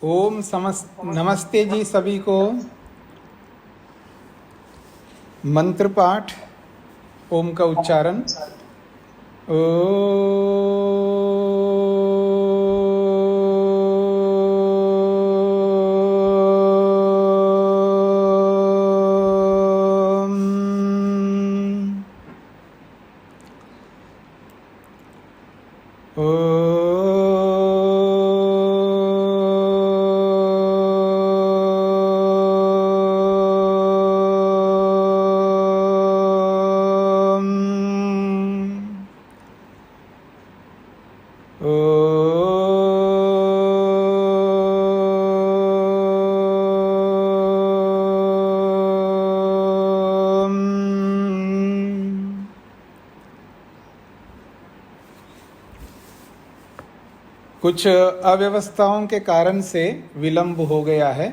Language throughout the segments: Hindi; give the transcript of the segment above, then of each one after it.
नमस्ते जी सभी को। मंत्र पाठ, ओम का उच्चारण। कुछ अव्यवस्थाओं के कारण से विलंब हो गया है।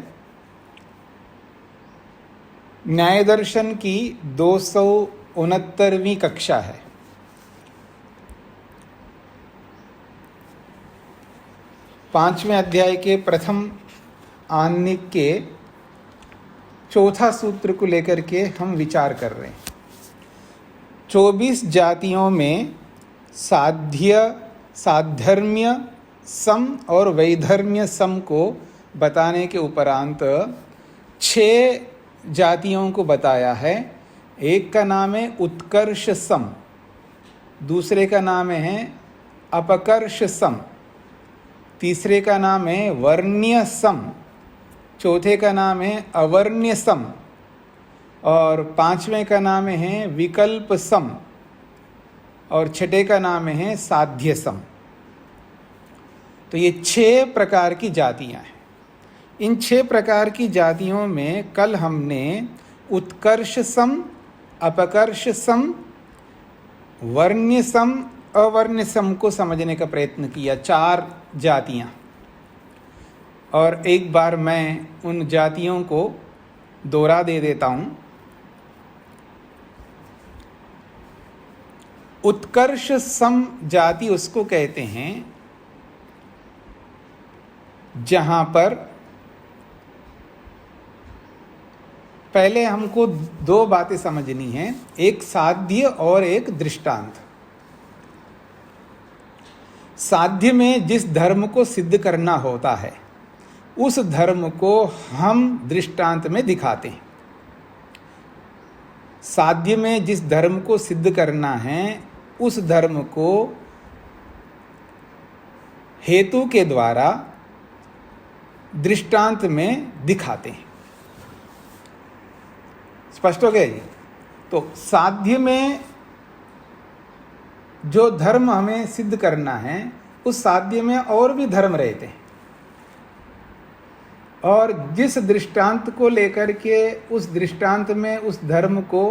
न्याय दर्शन की 269वीं कक्षा है। पांचवें अध्याय के प्रथम आह्निक के चौथा सूत्र को लेकर के हम विचार कर रहे हैं। 24 जातियों में साध्य, साधर्म्य सम और वैधर्म्य सम को बताने के उपरांत 6 जातियों को बताया है। एक का नाम है उत्कर्ष सम, दूसरे का नाम है अपकर्ष सम, तीसरे का नाम है वर्ण्य सम, चौथे का नाम है अवर्ण्य सम और पांचवें का नाम है विकल्प सम और छठे का नाम है साध्य सम। तो ये 6 प्रकार की जातियां हैं। इन 6 प्रकार की जातियों में कल हमने उत्कर्ष सम, अपकर्ष सम, वर्ण्य सम, अवर्ण्य सम को समझने का प्रयत्न किया। 4 जातियां। और एक बार मैं उन जातियों को दोहरा दे देता हूं। उत्कर्ष सम जाति उसको कहते हैं जहां पर पहले हमको 2 बातें समझनी हैं, एक साध्य और एक दृष्टांत। साध्य में जिस धर्म को सिद्ध करना होता है उस धर्म को हम दृष्टांत में दिखाते हैं। साध्य में जिस धर्म को सिद्ध करना है उस धर्म को हेतु के द्वारा दृष्टांत में दिखाते हैं। स्पष्ट हो गया जी? तो साध्य में जो धर्म हमें सिद्ध करना है उस साध्य में और भी धर्म रहते हैं और जिस दृष्टांत को लेकर के उस दृष्टांत में उस धर्म को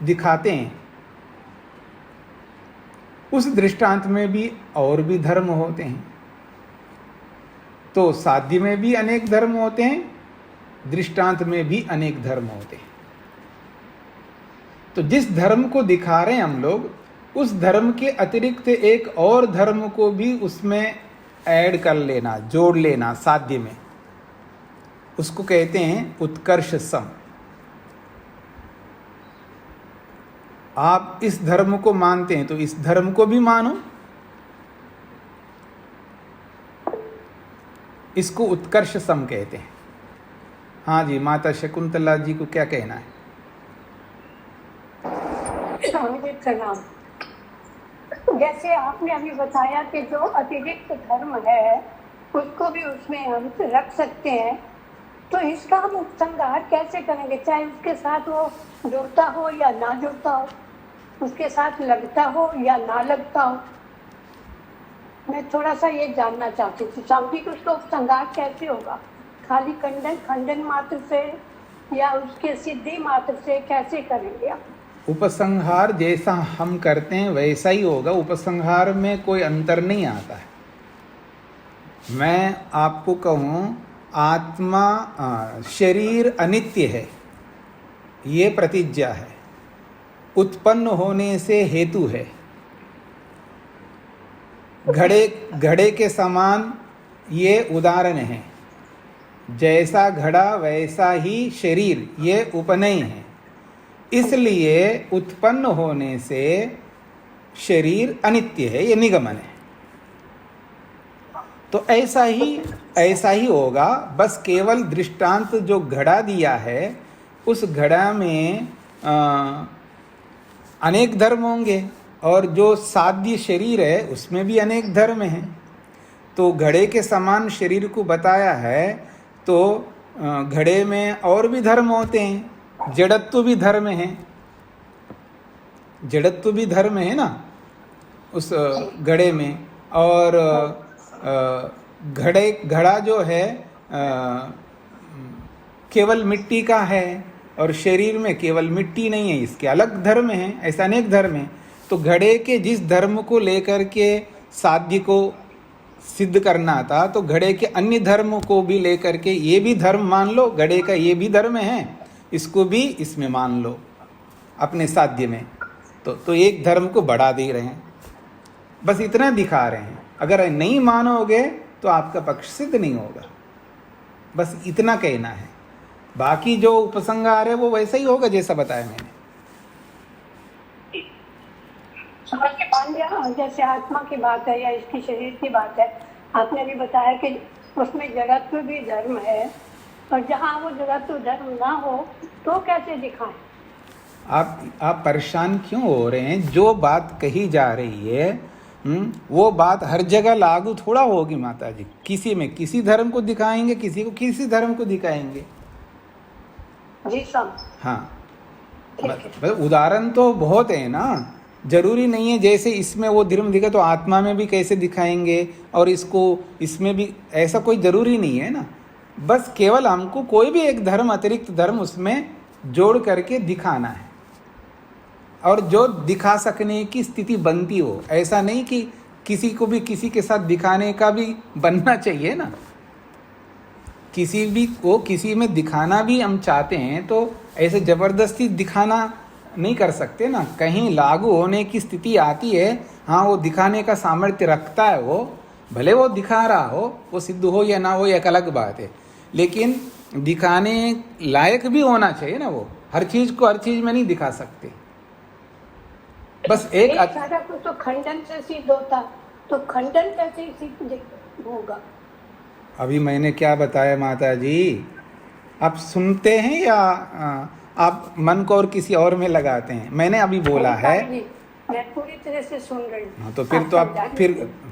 दिखाते हैं उस दृष्टांत में भी और भी धर्म होते हैं। तो साध्य में भी अनेक धर्म होते हैं, दृष्टांत में भी अनेक धर्म होते हैं। तो जिस धर्म को दिखा रहे हैं हम लोग उस धर्म के अतिरिक्त एक और धर्म को भी उसमें ऐड कर लेना, जोड़ लेना साध्य में, उसको कहते हैं उत्कर्ष सम। आप इस धर्म को मानते हैं तो इस धर्म को भी मानो, इसको उत्कर्ष सम कहते हैं। हाँ जी, माता शकुंतला जी को क्या कहना है? जैसे आपने अभी बताया कि जो अतिरिक्त धर्म है उसको भी उसमें हम रख सकते हैं, तो इसका हम उपसंहार कैसे करेंगे? चाहे उसके साथ वो जुड़ता हो या ना जुड़ता हो, उसके साथ लगता हो या ना लगता हो, मैं थोड़ा सा ये जानना चाहती थी। शाब्दिक उसका उपसंहार कैसे होगा? खाली खंडन मात्र से या उसके सिद्धि मात्र से कैसे करेंगे आप? उपसंहार जैसा हम करते हैं वैसा ही होगा। उपसंहार में कोई अंतर नहीं आता है। मैं आपको कहूँ आत्मा शरीर अनित्य है, ये प्रतिज्ञा है, उत्पन्न होने से हेतु है। घड़े के समान ये उदाहरण है। जैसा घड़ा वैसा ही शरीर, ये उपनय है। इसलिए उत्पन्न होने से शरीर अनित्य है, ये निगमन है। तो ऐसा ही होगा। बस केवल दृष्टांत जो घड़ा दिया है, उस घड़ा में अनेक धर्म होंगे, और जो साध्य शरीर है उसमें भी अनेक धर्म हैं। तो घड़े के समान शरीर को बताया है, तो घड़े में और भी धर्म होते हैं। जड़त्व भी धर्म है, जड़त्व भी धर्म है ना उस घड़े में। और घड़ा जो है केवल मिट्टी का है, और शरीर में केवल मिट्टी नहीं है, इसके अलग धर्म हैं। ऐसा अनेक धर्म हैं। तो घड़े के जिस धर्म को लेकर के साध्य को सिद्ध करना था, तो घड़े के अन्य धर्म को भी लेकर के ये भी धर्म मान लो, घड़े का ये भी धर्म है, इसको भी इसमें मान लो अपने साध्य में। तो एक धर्म को बढ़ा दे रहे हैं, बस इतना दिखा रहे हैं। अगर नहीं मानोगे तो आपका पक्ष सिद्ध नहीं होगा, बस इतना कहना है। बाकी जो उपसंहार है वो वैसा ही होगा जैसा बताया मैंने। समझ के पांड्या, जैसे आत्मा की बात है या इसकी शरीर की बात है, आपने भी बताया कि उसमें जड़त्व भी धर्म है, और जहाँ वो जड़त्व धर्म ना हो तो कैसे दिखाएं? आप परेशान क्यों हो रहे हैं? जो बात कही जा रही है वो बात हर जगह लागू थोड़ा होगी माता जी। किसी में किसी धर्म को दिखाएंगे, किसी को किसी धर्म को दिखाएंगे। जी सब हाँ, उदाहरण तो बहुत है ना। जरूरी नहीं है जैसे इसमें वो धर्म दिखा तो आत्मा में भी कैसे दिखाएंगे, और इसको इसमें भी, ऐसा कोई जरूरी नहीं है ना। बस केवल हमको कोई भी एक धर्म, अतिरिक्त धर्म उसमें जोड़ करके दिखाना है, और जो दिखा सकने की स्थिति बनती हो। ऐसा नहीं कि किसी को भी किसी के साथ दिखाने का भी बनना चाहिए ना। किसी भी को किसी में दिखाना भी हम चाहते हैं तो ऐसे जबरदस्ती दिखाना नहीं कर सकते ना। कहीं लागू होने की स्थिति आती है, हाँ वो दिखाने का सामर्थ्य रखता है, वो भले वो दिखा रहा हो, वो सिद्ध हो या ना हो एक अलग बात है, लेकिन दिखाने लायक भी होना चाहिए ना। वो हर चीज को हर चीज में नहीं दिखा सकते। बस एक सारा कुछ तो खंडन से सिद्ध होता, तो खंडन कैसे सिद्ध होगा? अभी मैंने क्या बताया माता जी, आप सुनते हैं या आप मन को और किसी और में लगाते हैं? मैंने अभी बोला है, मैं पूरी तरह से सुन रही हूँ। हाँ, तो फिर तो आप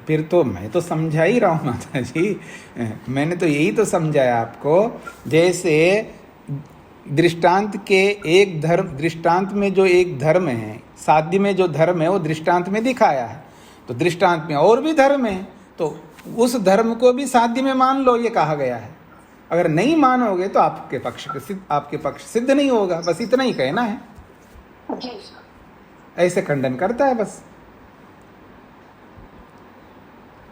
फिर तो मैं तो समझा ही रहा हूँ माता जी। मैंने तो यही तो समझाया आपको। जैसे दृष्टांत के एक धर्म, दृष्टांत में जो एक धर्म है, साध्य में जो धर्म है वो दृष्टांत में दिखाया है। तो दृष्टांत में और भी धर्म है, तो उस धर्म को भी साध्य में मान लो, ये कहा गया है। अगर नहीं मानोगे तो आपके पक्ष सिद्ध नहीं होगा, बस इतना ही कहना है। ऐसे खंडन करता है बस।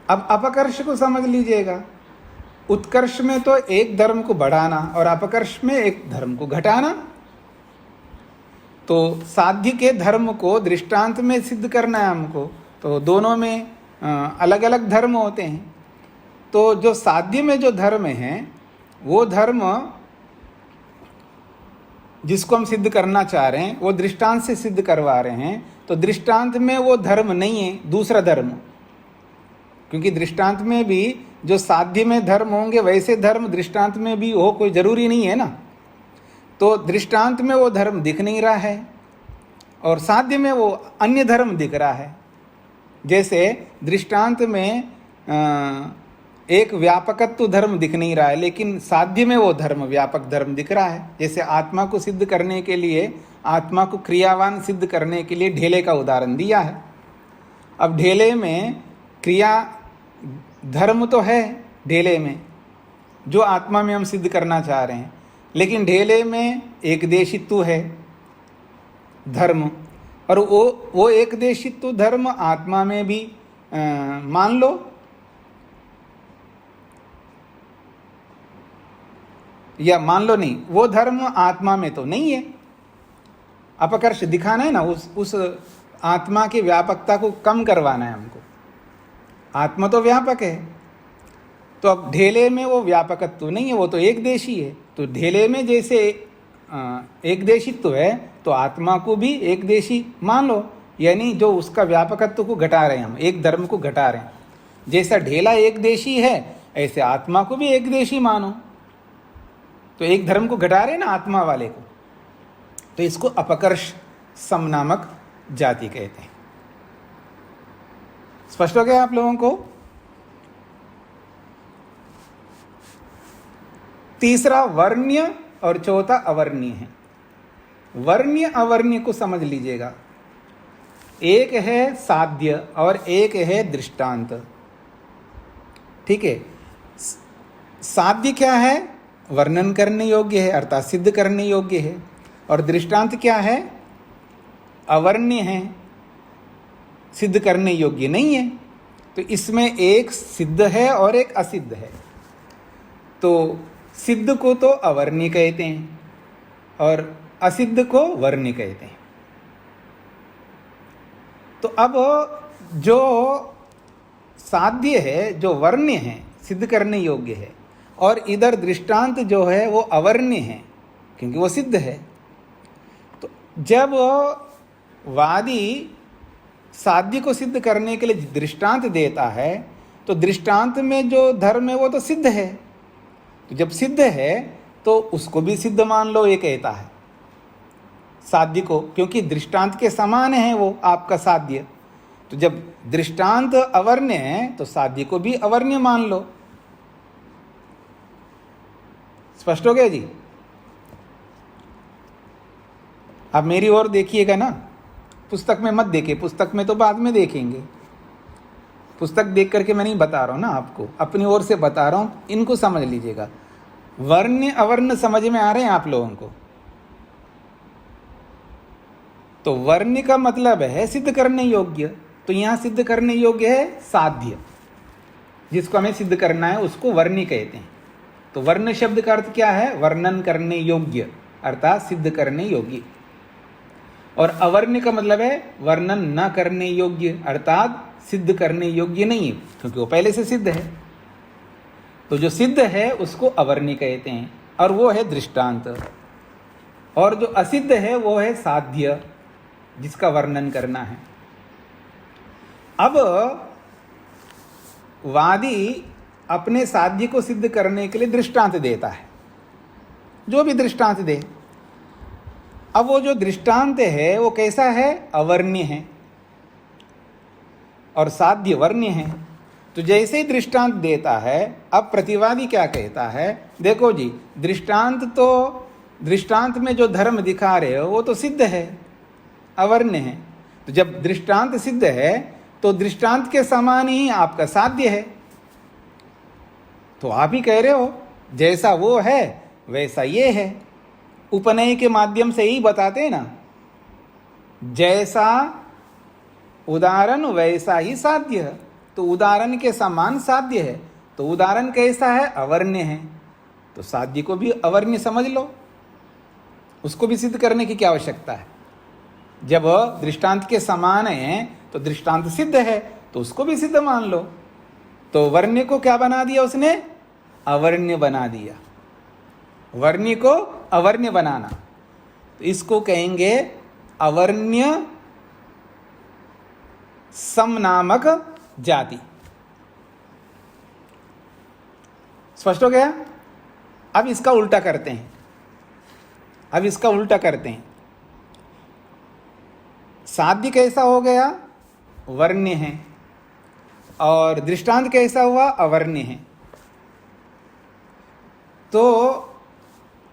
अब अपकर्ष को समझ लीजिएगा। उत्कर्ष में तो एक धर्म को बढ़ाना और अपकर्ष में एक धर्म को घटाना। तो साध्य के धर्म को दृष्टांत में सिद्ध करना है हमको, तो दोनों में अलग अलग धर्म होते हैं। तो जो साध्य में जो धर्म है वो धर्म जिसको हम सिद्ध करना चाह रहे हैं वो दृष्टांत से सिद्ध करवा रहे हैं। तो दृष्टांत में वो धर्म नहीं है, दूसरा धर्म, क्योंकि दृष्टांत में भी जो साध्य में धर्म होंगे वैसे धर्म दृष्टांत में भी हो, कोई जरूरी नहीं है ना। तो दृष्टांत में वो धर्म दिख नहीं रहा है और साध्य में वो अन्य धर्म दिख रहा है। जैसे दृष्टांत में एक व्यापकत्व धर्म दिख नहीं रहा है, लेकिन साध्य में वो धर्म व्यापक धर्म दिख रहा है। जैसे आत्मा को सिद्ध करने के लिए, आत्मा को क्रियावान सिद्ध करने के लिए ढेले का उदाहरण दिया है। अब ढेले में क्रिया धर्म तो है, ढेले में जो आत्मा में हम सिद्ध करना चाह रहे हैं, लेकिन ढेले में एकदेशित्व है धर्म, और वो एकदेशित्व धर्म आत्मा में भी मान लो। या मान लो नहीं, वो धर्म आत्मा में तो नहीं है। अपकर्ष दिखाना है ना, उस आत्मा की व्यापकता को कम करवाना है हमको। आत्मा तो व्यापक है, तो अब ढेले में वो व्यापकत्व नहीं है, वो तो एक देशी है। तो ढेले में जैसे एक देशित्व है, तो आत्मा को भी एक देशी मान लो, यानी जो उसका व्यापकत्व को घटा रहे हैं हम, एक धर्म को घटा रहे हैं। जैसा ढेला एक देशी है, ऐसे आत्मा को भी एक देशी मानो। तो एक धर्म को घटा रहे हैं ना आत्मा वाले को, तो इसको अपकर्ष सम नामक जाति कहते हैं। स्पष्ट हो गया आप लोगों को? तीसरा वर्ण्य और चौथा अवर्ण्य है। वर्ण्य अवर्ण्य को समझ लीजिएगा। एक है साध्य और एक है दृष्टांत। ठीक है, साध्य क्या है? वर्णन करने योग्य है, अर्थात सिद्ध करने योग्य है। और दृष्टांत क्या है? अवर्ण्य है, सिद्ध करने योग्य नहीं है। तो इसमें एक सिद्ध है और एक असिद्ध है। तो सिद्ध को तो अवर्ण्य कहते हैं और असिद्ध को वर्ण्य कहते हैं। तो अब जो साध्य है, जो वर्ण्य है, सिद्ध करने योग्य है, और इधर दृष्टांत जो है वो अवर्ण्य है क्योंकि वो सिद्ध है। तो जब वादी साध्य को सिद्ध करने के लिए दृष्टांत देता है, तो दृष्टांत में जो धर्म है वो तो सिद्ध है। तो जब सिद्ध है तो उसको भी सिद्ध मान लो, ये कहता है साध्य को, क्योंकि दृष्टांत के समान है वो आपका साध्य। तो जब दृष्टांत अवर्ण्य है तो साध्य को भी अवर्ण्य मान लो। स्पष्ट हो गया जी? आप मेरी ओर देखिएगा ना, पुस्तक में मत देखिए, पुस्तक में तो बाद में देखेंगे। पुस्तक देख करके मैं नहीं बता रहा हूं ना आपको, अपनी ओर से बता रहा हूं, इनको समझ लीजिएगा। वर्ण अवर्ण समझ में आ रहे हैं आप लोगों को? तो वर्ण का मतलब है सिद्ध करने योग्य। तो यहां सिद्ध करने योग्य है साध्य, जिसको हमें सिद्ध करना है उसको वर्ण्य कहते हैं। तो वर्ण शब्द का अर्थ क्या है? वर्णन करने योग्य, अर्थात सिद्ध करने योग्य। और अवर्ण्य का मतलब है वर्णन न करने योग्य, अर्थात सिद्ध करने योग्य नहीं, क्योंकि वो पहले से सिद्ध है। तो जो सिद्ध है उसको अवर्ण्य कहते हैं, और वो है दृष्टांत। और जो असिद्ध है वो है साध्य, जिसका वर्णन करना है। अब वादी अपने साध्य को सिद्ध करने के लिए दृष्टांत देता है, जो भी दृष्टांत दे। अब वो जो दृष्टांत है वो कैसा है? अवर्ण्य है और साध्य वर्ण्य है। तो जैसे ही दृष्टांत देता है, अब प्रतिवादी क्या कहता है? देखो जी, दृष्टांत में जो धर्म दिखा रहे हो वो तो सिद्ध है, अवर्ण्य है। तो जब दृष्टांत सिद्ध है तो दृष्टांत के समान ही आपका साध्य है। तो आप ही कह रहे हो जैसा वो है वैसा ये है। उपनय के माध्यम से ही बताते हैं ना, जैसा उदाहरण वैसा ही साध्य। तो उदाहरण के समान साध्य है, तो उदाहरण कैसा है? अवर्ण्य है। तो साध्य को भी अवर्ण्य समझ लो, उसको भी सिद्ध करने की क्या आवश्यकता है? जब दृष्टांत के समान है तो दृष्टांत सिद्ध है, तो उसको भी सिद्ध मान लो। तो वर्ण्य को क्या बना दिया उसने? अवर्ण्य बना दिया। वर्ण्य को अवर्ण्य बनाना, तो इसको कहेंगे अवर्ण्य सम नामक जाति। स्पष्ट हो गया? अब इसका उल्टा करते हैं। साध्य कैसा हो गया? वर्ण्य है। और दृष्टांत कैसा हुआ? अवर्ण्य है। तो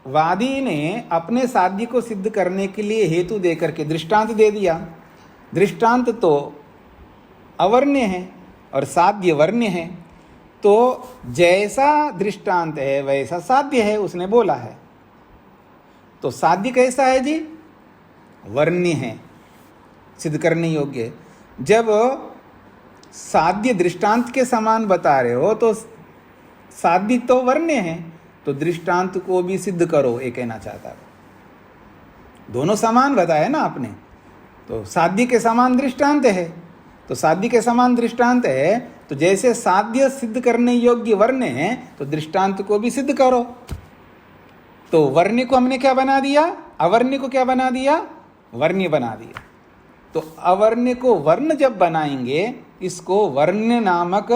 वादी ने अपने साध्य को सिद्ध करने के लिए हेतु देकर के दृष्टांत दे दिया। दृष्टांत तो अवर्ण्य है और साध्य वर्ण्य है। तो जैसा दृष्टांत है वैसा साध्य है, उसने बोला है। तो साध्य कैसा है जी? वर्ण्य है, सिद्ध करने योग्य। जब साध्य दृष्टांत के समान बता रहे हो तो साध्य तो वर्ण्य है, तो दृष्टांत को भी सिद्ध करो, ये कहना चाहता है। दोनों समान बताया ना आपने, तो साध्य के समान दृष्टांत है, तो साध्य के समान दृष्टांत है तो जैसे साध्य सिद्ध करने योग्य वर्ण है, तो दृष्टांत को भी सिद्ध करो। तो वर्ण्य को हमने क्या बना दिया? अवर्ण्य को क्या बना दिया? वर्ण्य बना दिया। तो अवर्ण्य को वर्ण जब बनाएंगे, इसको वर्ण्य नामक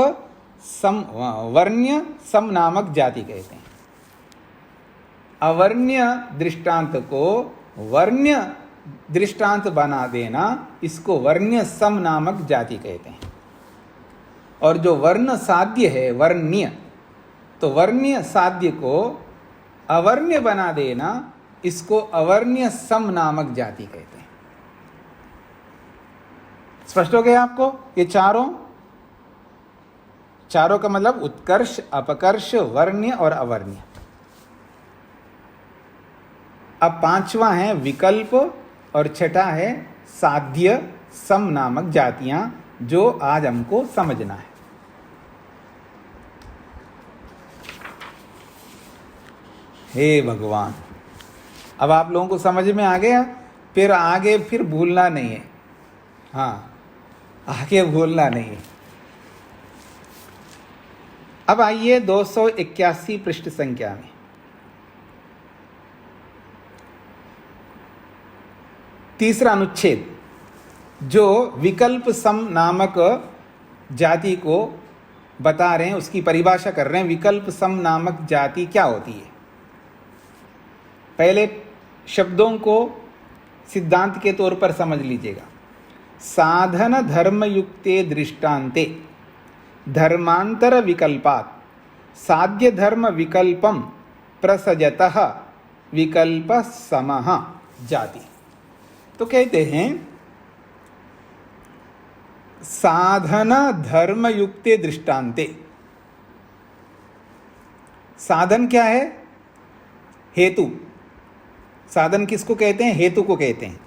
वर्ण्य सम नामक जाति कहते हैं। अवर्ण्य दृष्टांत को वर्ण्य दृष्टांत बना देना, इसको वर्ण्य सम नामक जाति कहते हैं। और जो वर्ण साध्य है वर्ण्य, तो वर्ण्य साध्य को अवर्ण्य बना देना, इसको अवर्ण्य सम नामक जाति कहते हैं। स्पष्ट हो गया आपको? ये चारों का मतलब उत्कर्ष, अपकर्ष, वर्ण्य और अवर्ण्य। अब पांचवा है विकल्प और छठा है साध्य सम नामक जातियां, जो आज हमको समझना है। हे भगवान, अब आप लोगों को समझ में आ गया? फिर आगे फिर भूलना नहीं है। हाँ, आगे भूलना नहीं है। अब आइए 281 पृष्ठ संख्या में। तीसरा अनुच्छेद, जो विकल्प सम नामक जाति को बता रहे हैं, उसकी परिभाषा कर रहे हैं। विकल्प सम नामक जाति क्या होती है? पहले शब्दों को सिद्धांत के तौर पर समझ लीजिएगा। साधन धर्मयुक्ते दृष्टान्ते धर्मांतर विकल्पात् साध्य धर्म विकल्पम प्रसजतः विकल्प समः जाति। तो कहते हैं साधन धर्मयुक्ते दृष्टान्ते। साधन क्या है? हेतु। साधन किसको कहते हैं? हेतु को कहते हैं।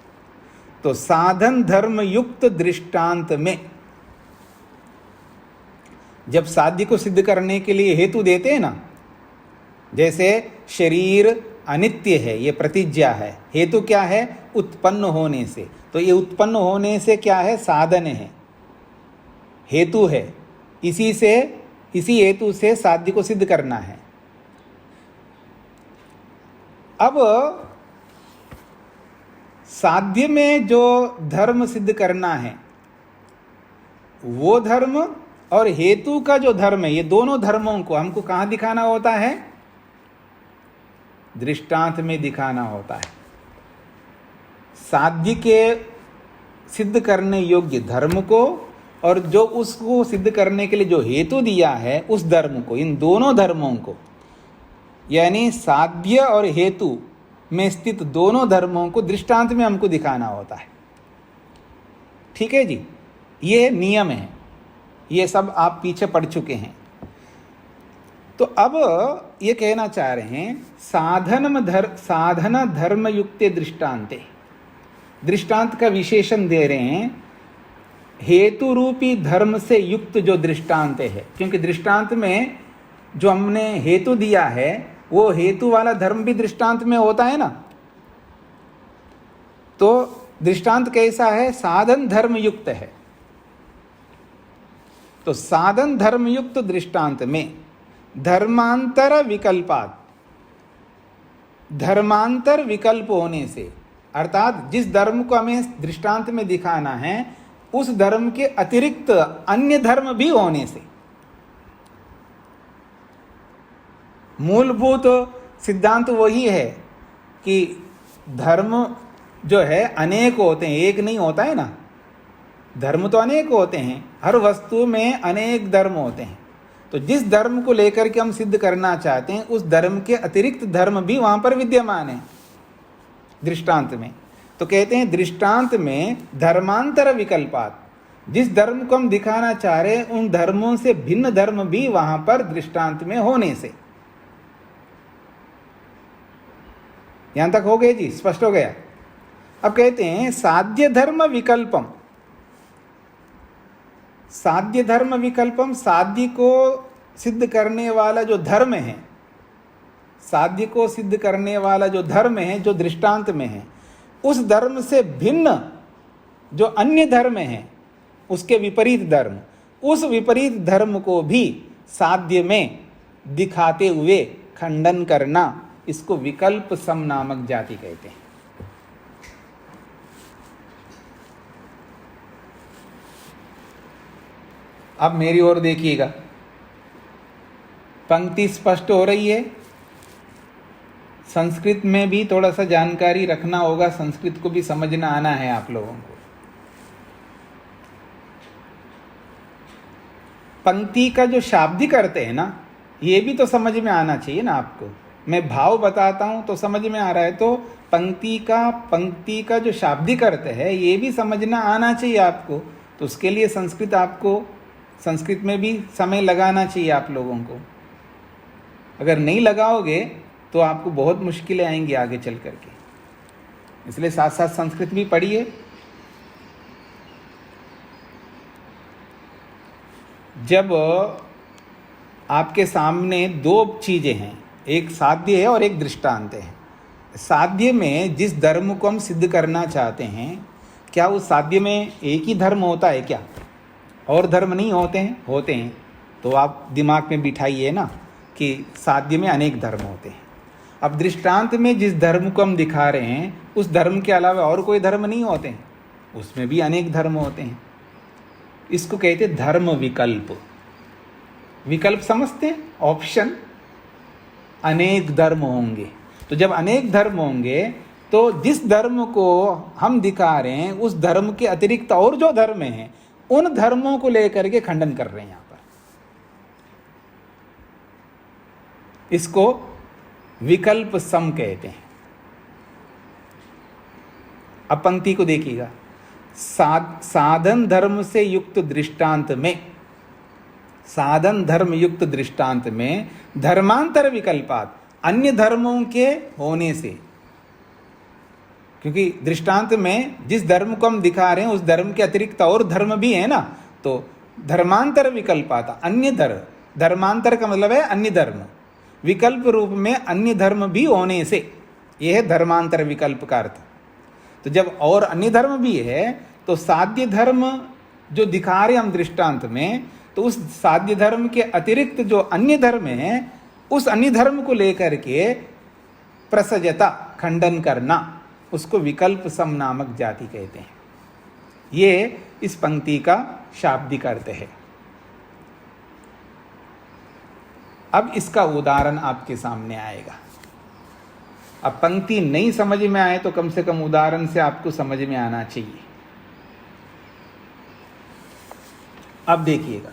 तो साधन धर्मयुक्त दृष्टांत में जब साध्य को सिद्ध करने के लिए हेतु देते हैं ना, जैसे शरीर अनित्य है, ये प्रतिज्ञा है। हेतु क्या है? उत्पन्न होने से। तो ये उत्पन्न होने से क्या है? साधन है, हेतु है। इसी हेतु से साध्य को सिद्ध करना है। अब साध्य में जो धर्म सिद्ध करना है, वो धर्म और हेतु का जो धर्म है, ये दोनों धर्मों को हमको कहाँ दिखाना होता है? दृष्टांत में दिखाना होता है। साध्य के सिद्ध करने योग्य धर्म को और जो उसको सिद्ध करने के लिए जो हेतु दिया है, उस धर्म को, इन दोनों धर्मों को, यानी साध्य और हेतु में स्थित दोनों धर्मों को दृष्टांत में हमको दिखाना होता है। ठीक है जी, ये नियम है। ये सब आप पीछे पढ़ चुके हैं। तो अब ये कहना चाह रहे हैं साधन धर्मयुक्ते दृष्टांते। दृष्टांत का विशेषण दे रहे हैं, हेतु रूपी धर्म से युक्त जो दृष्टांत है। क्योंकि दृष्टांत में जो हमने हेतु दिया है, वो हेतु वाला धर्म भी दृष्टांत में होता है ना। तो दृष्टांत कैसा है? साधन धर्म युक्त है। तो साधन धर्मयुक्त दृष्टांत में धर्मांतर विकल्पात, धर्मांतर विकल्प होने से, अर्थात जिस धर्म को हमें दृष्टांत में दिखाना है, उस धर्म के अतिरिक्त अन्य धर्म भी होने से। मूलभूत सिद्धांत वही है कि धर्म जो है अनेक होते हैं, एक नहीं होता है ना। धर्म तो अनेक होते हैं, हर वस्तु में अनेक धर्म होते हैं। तो जिस धर्म को लेकर के हम सिद्ध करना चाहते हैं, उस धर्म के अतिरिक्त धर्म भी वहां पर विद्यमान है दृष्टांत में। तो कहते हैं दृष्टांत में धर्मांतर विकल्पात, जिस धर्म को हम दिखाना चाह रहे हैं, उन धर्मों से भिन्न धर्म भी वहां पर दृष्टांत में होने से। यहां तक हो गए जी? स्पष्ट हो गया? अब कहते हैं साध्य धर्म विकल्पम। साध्य धर्म विकल्पम, साध्य को सिद्ध करने वाला जो धर्म है, साध्य को सिद्ध करने वाला जो धर्म है, जो दृष्टांत में है, उस धर्म से भिन्न जो अन्य धर्म है, उसके विपरीत धर्म, उस विपरीत धर्म को भी साध्य में दिखाते हुए खंडन करना, इसको विकल्प सम नामक जाति कहते हैं। अब मेरी ओर देखिएगा, पंक्ति स्पष्ट हो रही है। संस्कृत में भी थोड़ा सा जानकारी रखना होगा, संस्कृत को भी समझना आना है आप लोगों को। पंक्ति का जो शाब्दिक अर्थ है ना, ये भी तो समझ में आना चाहिए ना आपको। मैं भाव बताता हूं तो समझ में आ रहा है, तो पंक्ति का जो शाब्दिक अर्थ है ये भी समझना आना चाहिए आपको। तो उसके लिए संस्कृत में भी समय लगाना चाहिए आप लोगों को। अगर नहीं लगाओगे तो आपको बहुत मुश्किलें आएंगी आगे चल करके, इसलिए साथ साथ संस्कृत भी पढ़िए। जब आपके सामने दो चीजें हैं, एक साध्य है और एक दृष्टांत है। साध्य में जिस धर्म को हम सिद्ध करना चाहते हैं, क्या उस साध्य में एक ही धर्म होता है क्या? और धर्म नहीं होते हैं? होते हैं। तो आप दिमाग में बिठाइए ना कि साध्य में अनेक धर्म होते हैं। अब दृष्टांत में जिस धर्म को हम दिखा रहे हैं, उस धर्म के अलावा और कोई धर्म नहीं होते हैं, उसमें भी अनेक धर्म होते हैं। इसको कहते हैं धर्म विकल्प। विकल्प समझते हैं? ऑप्शन। अनेक धर्म होंगे, तो जब अनेक धर्म होंगे तो जिस धर्म को हम दिखा रहे हैं उस धर्म के अतिरिक्त और जो धर्म हैं, उन धर्मों को लेकर के खंडन कर रहे हैं यहां पर। इसको विकल्प सम कहते हैं। अब पंक्ति को देखिएगा, साधन धर्म से युक्त दृष्टांत में, साधन धर्म युक्त दृष्टांत में धर्मांतर विकल्पात, अन्य धर्मों के होने से, क्योंकि दृष्टांत में जिस धर्म को हम दिखा रहे हैं उस धर्म के अतिरिक्त और धर्म भी है ना, तो धर्मांतर विकल्पात, अन्य धर्मांतर का मतलब है अन्य धर्म, विकल्प रूप में अन्य धर्म भी होने से, यह है धर्मांतर विकल्प का अर्थ। तो जब और अन्य धर्म भी है तो साध्य धर्म जो दिखा रहे हम दृष्टांत में, तो उस साध्य धर्म के अतिरिक्त जो अन्य धर्म है, उस अन्य धर्म को लेकर के प्रसजता, खंडन करना, उसको विकल्प सम नामक जाति कहते हैं। ये इस पंक्ति का शाब्दिक अर्थ है। अब इसका उदाहरण आपके सामने आएगा। अब पंक्ति नहीं समझ में आए तो कम से कम उदाहरण से आपको समझ में आना चाहिए। अब देखिएगा,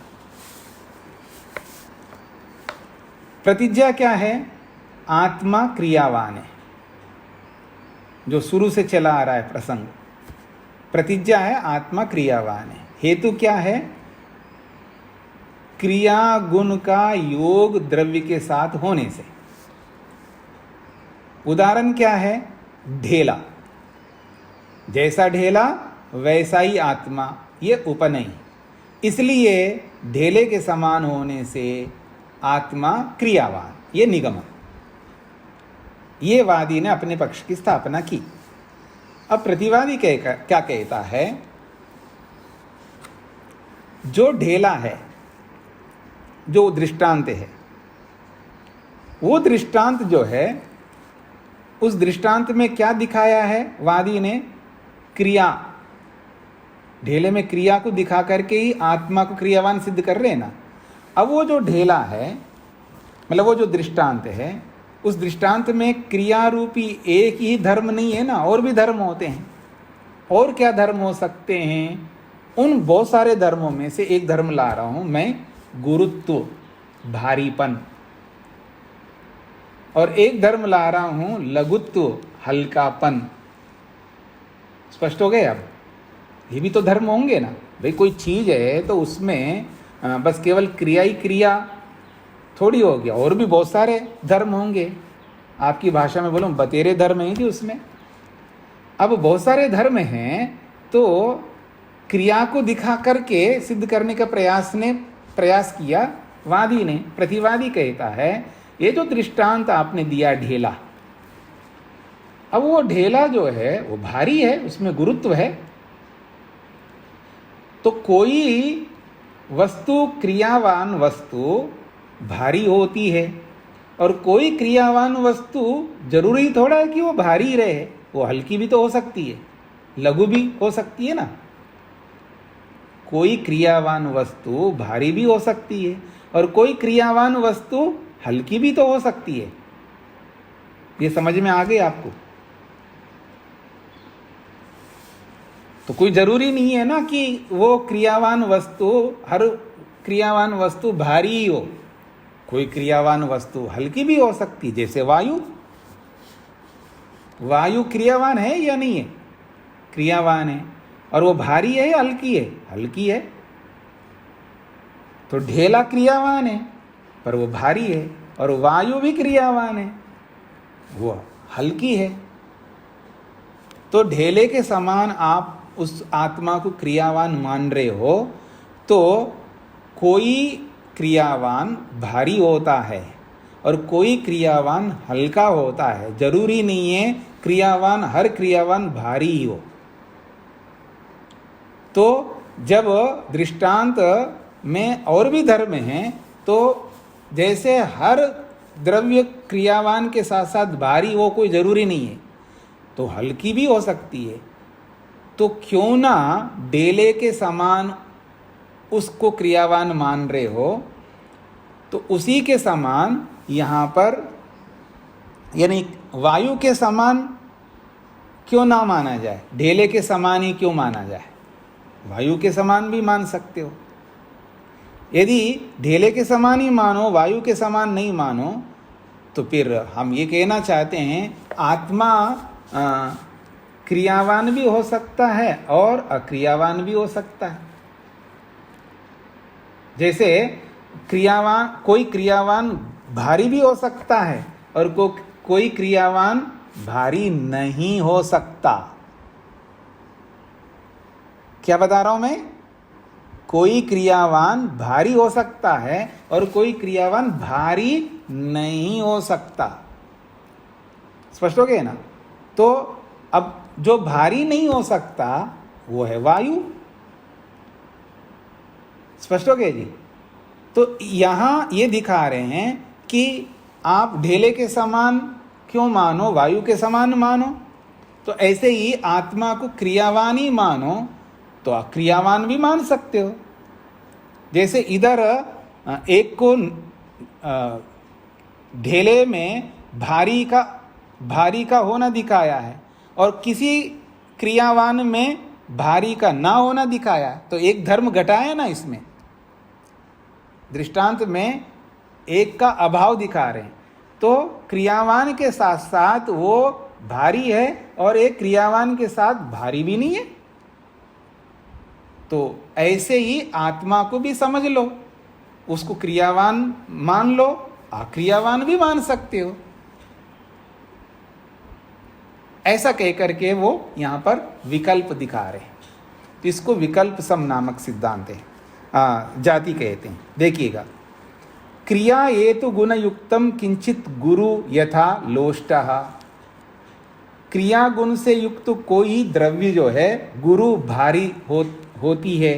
प्रतिज्ञा क्या है? आत्मा क्रियावान है, जो शुरू से चला आ रहा है प्रसंग। प्रतिज्ञा है आत्मा क्रियावान है। हेतु क्या है? क्रिया गुण का योग द्रव्य के साथ होने से। उदाहरण क्या है? ढेला, जैसा ढेला वैसा ही आत्मा, ये उपनयी, इसलिए ढेले के समान होने से आत्मा क्रियावान, ये निगम। ये वादी ने अपने पक्ष की स्थापना की। अब प्रतिवादी क्या कहता है? जो ढेला है, जो दृष्टांत है, वो दृष्टांत जो है, उस दृष्टांत में क्या दिखाया है वादी ने? क्रिया। ढेले में क्रिया को दिखा करके ही आत्मा को क्रियावान सिद्ध कर रहे हैं ना। अब वो जो ढेला है, मतलब वो जो दृष्टांत है, उस दृष्टांत में क्रिया रूपी एक ही धर्म नहीं है ना, और भी धर्म होते हैं। और क्या धर्म हो सकते हैं? उन बहुत सारे धर्मों में से एक धर्म ला रहा हूं मैं, गुरुत्व, भारीपन, और एक धर्म ला रहा हूं लघुत्व, हल्कापन। स्पष्ट हो गए? अब ये भी तो धर्म होंगे ना भाई। कोई चीज है तो उसमें बस केवल क्रिया ही क्रिया थोड़ी हो गया, और भी बहुत सारे धर्म होंगे। आपकी भाषा में बोलूं, बतेरे धर्म हैं कि उसमें। अब बहुत सारे धर्म हैं, तो क्रिया को दिखा करके सिद्ध करने का प्रयास किया वादी ने। प्रतिवादी कहता है ये जो दृष्टांत आपने दिया ढेला, अब वो ढेला जो है वो भारी है, उसमें गुरुत्व है। तो कोई वस्तु क्रियावान वस्तु भारी होती है, और कोई क्रियावान वस्तु जरूरी थोड़ा है कि वो भारी रहे, वो हल्की भी तो हो सकती है, लघु भी हो सकती है ना। कोई क्रियावान वस्तु भारी भी हो सकती है और कोई क्रियावान वस्तु हल्की भी तो हो सकती है। ये समझ में आ गई आपको? तो कोई जरूरी नहीं है ना कि वो क्रियावान वस्तु, हर क्रियावान वस्तु भारी ही हो। कोई क्रियावान वस्तु हल्की भी हो सकती, जैसे वायु। वायु क्रियावान है या नहीं है? क्रियावान है। और वो भारी है या हल्की है? हल्की है। तो ढेला क्रियावान है पर वो भारी है, और वायु भी क्रियावान है, वो हल्की है। तो ढेले के समान आप उस आत्मा को क्रियावान मान रहे हो, तो कोई क्रियावान भारी होता है और कोई क्रियावान हल्का होता है। जरूरी नहीं है क्रियावान, हर क्रियावान भारी ही हो। तो जब दृष्टांत में और भी धर्म हैं, तो जैसे हर द्रव्य क्रियावान के साथ साथ भारी हो, कोई जरूरी नहीं है, तो हल्की भी हो सकती है। तो क्यों ना डेले के समान उसको क्रियावान मान रहे हो, तो उसी के समान यहाँ पर, यानी वायु के समान क्यों ना माना जाए? ढेले के समान ही क्यों माना जाए? वायु के समान भी मान सकते हो। यदि ढेले के समान ही मानो, वायु के समान नहीं मानो, तो फिर हम ये कहना चाहते हैं आत्मा क्रियावान भी हो सकता है और अक्रियावान भी हो सकता है। जैसे कोई क्रियावान भारी भी हो सकता है और कोई क्रियावान भारी नहीं हो सकता। क्या बता रहा हूं मैं? कोई क्रियावान भारी हो सकता है और कोई क्रियावान भारी नहीं हो सकता। स्पष्ट हो गया ना? तो अब जो भारी नहीं हो सकता वो है वायु। स्पष्ट हो गया जी? तो यहां ये दिखा रहे हैं कि आप ढेले के समान क्यों मानो, वायु के समान मानो। तो ऐसे ही आत्मा को क्रियावान ही मानो तो अक्रियावान भी मान सकते हो। जैसे इधर एक को ढेले में भारी का होना दिखाया है और किसी क्रियावान में भारी का ना होना दिखाया है, तो एक धर्म घटाया ना इसमें। दृष्टांत में एक का अभाव दिखा रहे हैं, तो क्रियावान के साथ साथ वो भारी है और एक क्रियावान के साथ भारी भी नहीं है। तो ऐसे ही आत्मा को भी समझ लो, उसको क्रियावान मान लो, अक्रियावान भी मान सकते हो। ऐसा कह करके वो यहां पर विकल्प दिखा रहे हैं। तो इसको विकल्प सम नामक सिद्धांत है, जाति कहते हैं। देखिएगा, क्रिया ये तो गुण युक्तम किंचित गुरु यथा लोष्टः। क्रिया गुण से युक्त कोई द्रव्य जो है गुरु भारी होती है,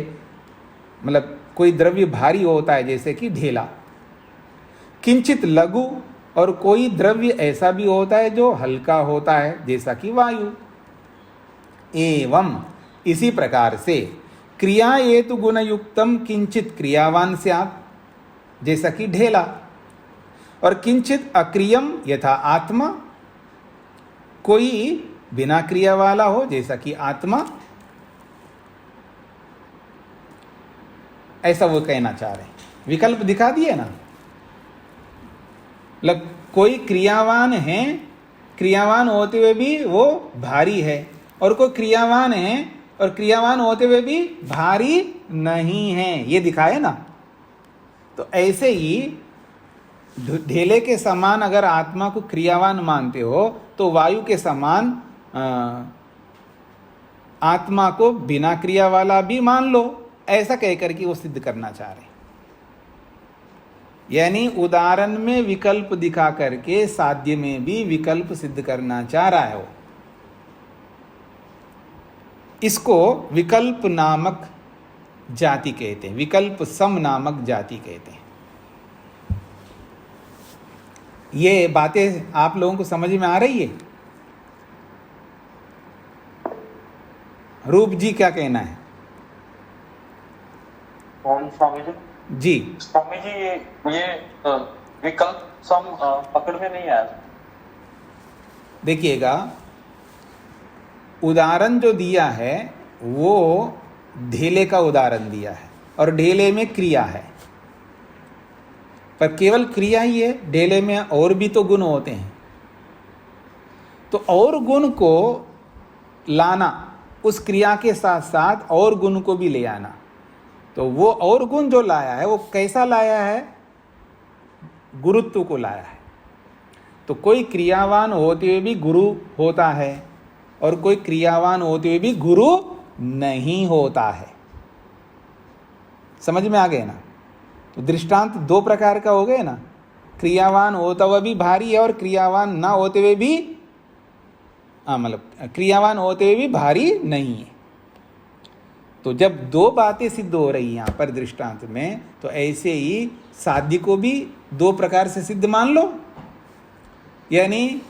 मतलब कोई द्रव्य भारी होता है, जैसे कि ढेला। किंचित लघु, और कोई द्रव्य ऐसा भी होता है जो हल्का होता है, जैसा कि वायु। एवं इसी प्रकार से क्रिया ये तो गुण युक्तम किंचित क्रियावान स्यात्, जैसा कि ढेला। और किंचित अक्रियम यथा आत्मा, कोई बिना क्रिया वाला हो, जैसा कि आत्मा। ऐसा वो कहना चाह रहे हैं। विकल्प दिखा दिए ना। मतलब कोई क्रियावान है, क्रियावान होते हुए भी वो भारी है, और कोई क्रियावान है और क्रियावान होते हुए भी भारी नहीं है, ये दिखाए ना। तो ऐसे ही ढेले के समान अगर आत्मा को क्रियावान मानते हो, तो वायु के समान आत्मा को बिना क्रिया वाला भी मान लो। ऐसा कहकर के वो सिद्ध करना चाह रहे हैं। यानी उदाहरण में विकल्प दिखा करके साध्य में भी विकल्प सिद्ध करना चाह रहा है वो। इसको विकल्प नामक जाति कहते हैं, विकल्प सम नामक जाति कहते हैं। ये बातें आप लोगों को समझ में आ रही है? रूप जी क्या कहना है? ओम स्वामी जी। जी स्वामी जी, ये विकल्प सम पकड़ में नहीं आया। देखिएगा, उदाहरण जो दिया है वो ढेले का उदाहरण दिया है, और ढेले में क्रिया है, पर केवल क्रिया ही है, ढेले में और भी तो गुण होते हैं। तो और गुण को लाना, उस क्रिया के साथ साथ और गुण को भी ले आना, तो वो और गुण जो लाया है वो कैसा लाया है? गुरुत्व को लाया है। तो कोई क्रियावान होते हुए भी गुरु होता है, और कोई क्रियावान होते हुए भी गुरु नहीं होता है। समझ में आ गए ना? तो दृष्टांत दो प्रकार का हो गए ना, क्रियावान होता हुआ भी भारी है और क्रियावान ना होते हुए भी मतलब क्रियावान होते हुए भी भारी नहीं है। तो जब दो बातें सिद्ध हो रही यहाँ पर दृष्टांत में, तो ऐसे ही साध्य को भी दो प्रकार से सिद्ध मान लो। यानी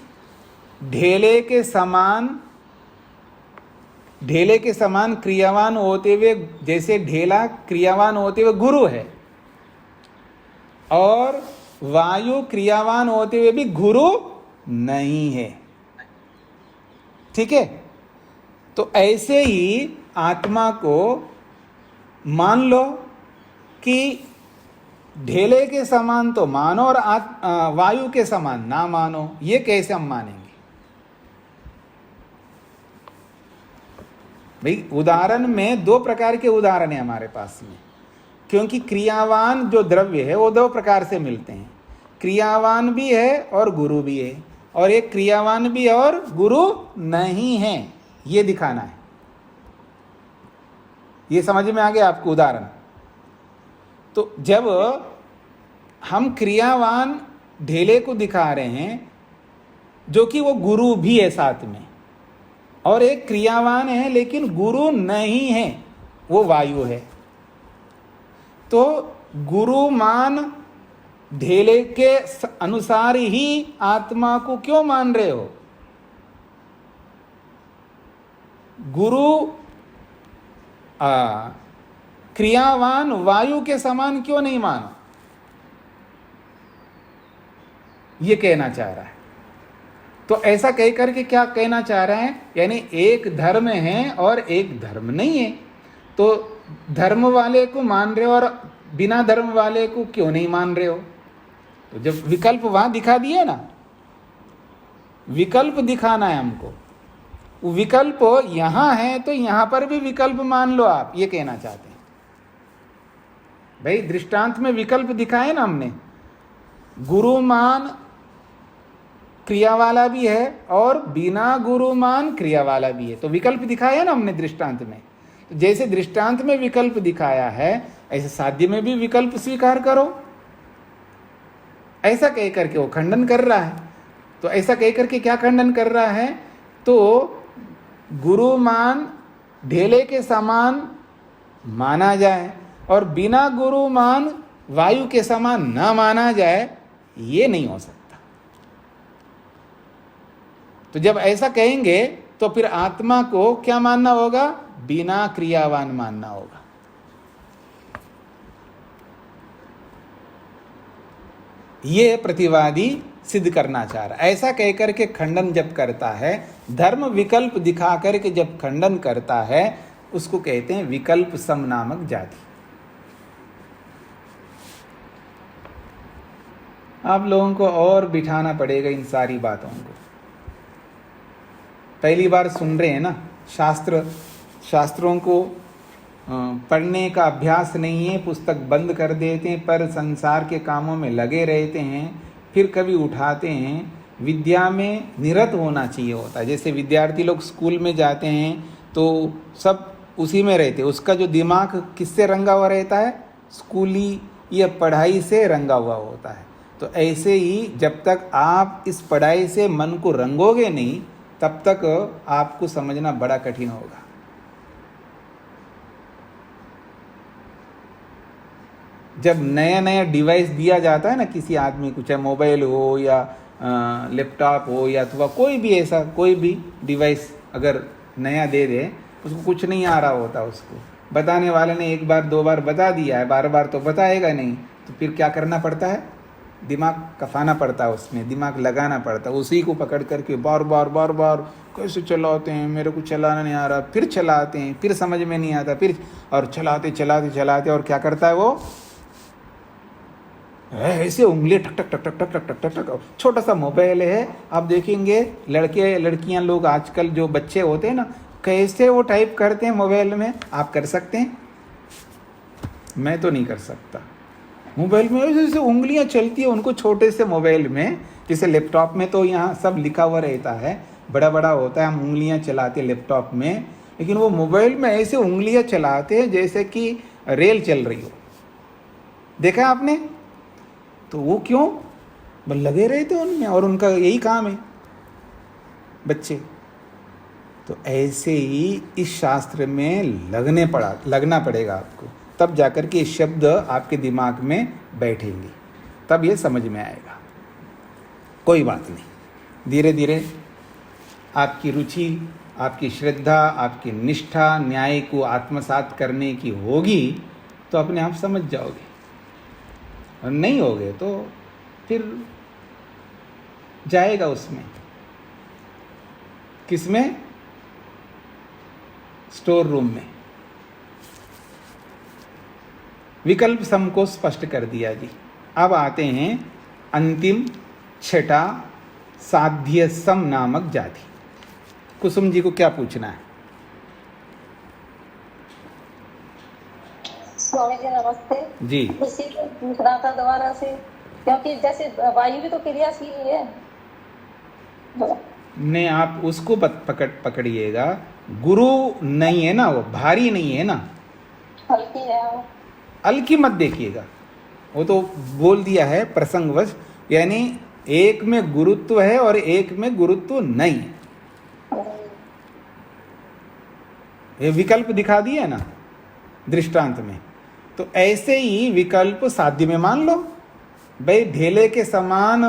ढेले के समान क्रियावान होते हुए, जैसे ढेला क्रियावान होते हुए गुरु है, और वायु क्रियावान होते हुए भी गुरु नहीं है। ठीक है? तो ऐसे ही आत्मा को मान लो कि ढेले के समान तो मानो और वायु के समान ना मानो। ये कैसे हम मानेंगे भाई? उदाहरण में दो प्रकार के उदाहरण है हमारे पास में, क्योंकि क्रियावान जो द्रव्य है वो दो प्रकार से मिलते हैं, क्रियावान भी है और गुरु भी है, और एक क्रियावान भी और गुरु नहीं है, ये दिखाना है। ये समझ में आ गया आपको उदाहरण? तो जब हम क्रियावान ढेले को दिखा रहे हैं, जो कि वो गुरु भी है साथ में, और एक क्रियावान है लेकिन गुरु नहीं है, वो वायु है, तो गुरुमान ढेले के अनुसार ही आत्मा को क्यों मान रहे हो? गुरु क्रियावान वायु के समान क्यों नहीं मानो? ये कहना चाह रहा है। तो ऐसा कह करके क्या कहना चाह रहा है? यानी एक धर्म है और एक धर्म नहीं है। तो धर्म वाले को मान रहे हो और बिना धर्म वाले को क्यों नहीं मान रहे हो? तो जब विकल्प वहां दिखा दिए ना, विकल्प दिखाना है हमको, वो विकल्प यहां है तो यहां पर भी विकल्प मान लो आप, ये कहना चाहते हैं भाई। दृष्टांत में विकल्प दिखाए ना हमने, गुरुमान क्रिया वाला भी है और बिना गुरुमान क्रिया वाला भी है, तो विकल्प दिखाया ना हमने दृष्टांत में। तो जैसे दृष्टांत में विकल्प दिखाया है, ऐसे साध्य में भी विकल्प स्वीकार करो। ऐसा कह करके वो खंडन कर रहा है। तो ऐसा कह करके क्या खंडन कर रहा है? तो गुरुमान ढेले के समान माना जाए और बिना गुरुमान वायु के समान न माना जाए, ये नहीं हो सकता। तो जब ऐसा कहेंगे तो फिर आत्मा को क्या मानना होगा? बिना क्रियावान मानना होगा। ये प्रतिवादी सिद्ध करना चाह रहा है। ऐसा कहकर के खंडन जब करता है, धर्म विकल्प दिखा करके जब खंडन करता है, उसको कहते हैं विकल्प सम नामक जाति। आप लोगों को और बिठाना पड़ेगा इन सारी बातों को। पहली बार सुन रहे हैं ना, शास्त्रों को पढ़ने का अभ्यास नहीं है, पुस्तक बंद कर देते हैं, पर संसार के कामों में लगे रहते हैं, फिर कभी उठाते हैं। विद्या में निरत होना चाहिए होता है। जैसे विद्यार्थी लोग स्कूल में जाते हैं तो सब उसी में रहते हैं, उसका जो दिमाग किससे रंगा हुआ रहता है? स्कूली या पढ़ाई से रंगा हुआ होता है। तो ऐसे ही जब तक आप इस पढ़ाई से मन को रंगोगे नहीं, तब तक आपको समझना बड़ा कठिन होगा। जब नया नया डिवाइस दिया जाता है ना किसी आदमी को, चाहे मोबाइल हो या लैपटॉप हो या अथवा कोई भी ऐसा कोई भी डिवाइस अगर नया दे दे, उसको कुछ नहीं आ रहा होता, उसको बताने वाले ने एक बार दो बार बता दिया है, बार बार तो बताएगा नहीं, तो फिर क्या करना पड़ता है, दिमाग कफाना पड़ता है, उसमें दिमाग लगाना पड़ता है, उसी को पकड़ करके बार बार बार बार कैसे चलाते हैं, मेरे को चलाना नहीं आ रहा, फिर चलाते हैं, फिर समझ में नहीं आता, फिर और चलाते चलाते चलाते, और क्या करता है वो ऐसे उंगली टक टक टक टक टक टक टक टक। छोटा सा मोबाइल है, आप देखेंगे लड़के लड़कियां लोग आजकल जो बच्चे होते हैं ना, कैसे वो टाइप करते हैं मोबाइल में। आप कर सकते हैं? मैं तो नहीं कर सकता। मोबाइल में ऐसे ऐसे उंगलियां चलती है उनको, छोटे से मोबाइल में, जैसे लैपटॉप में तो यहाँ सब लिखा हुआ रहता है, बड़ा बड़ा होता है, हम उंगलियां चलाते लैपटॉप में, लेकिन वो मोबाइल में ऐसे उंगलियां चलाते हैं जैसे कि रेल चल रही हो। देखा आपने? तो वो क्यों? बस लगे रहते उनमें, और उनका यही काम है बच्चे। तो ऐसे ही इस शास्त्र में लगना पड़ेगा आपको, तब जाकर के ये शब्द आपके दिमाग में बैठेंगे, तब ये समझ में आएगा। कोई बात नहीं, धीरे धीरे आपकी रुचि, आपकी श्रद्धा, आपकी निष्ठा न्याय को आत्मसात करने की होगी तो अपने आप समझ जाओगे, और नहीं होगे तो फिर जाएगा उसमें, किसमें? स्टोर रूम में। विकल्प सम को स्पष्ट कर दिया जी। अब आते हैं अंतिम छठा साध्य सम नामक जाति। कुसुम जी को क्या पूछना है? स्वामी जी नमस्ते जी। इसी को पूछना था दोबारा से, क्योंकि जैसे वायु भी तो क्रियाशील ही है। नहीं, आप उसको पकड़िएगा। गुरु नहीं है ना, वो भारी नहीं है ना, हल्की है वो। हल्की मत देखिएगा, वो तो बोल दिया है प्रसंगवश, यानी एक में गुरुत्व है और एक में गुरुत्व नहीं है। ये विकल्प दिखा दिया ना दृष्टांत में, तो ऐसे ही विकल्प साध्य में मान लो। भाई ढेले के समान,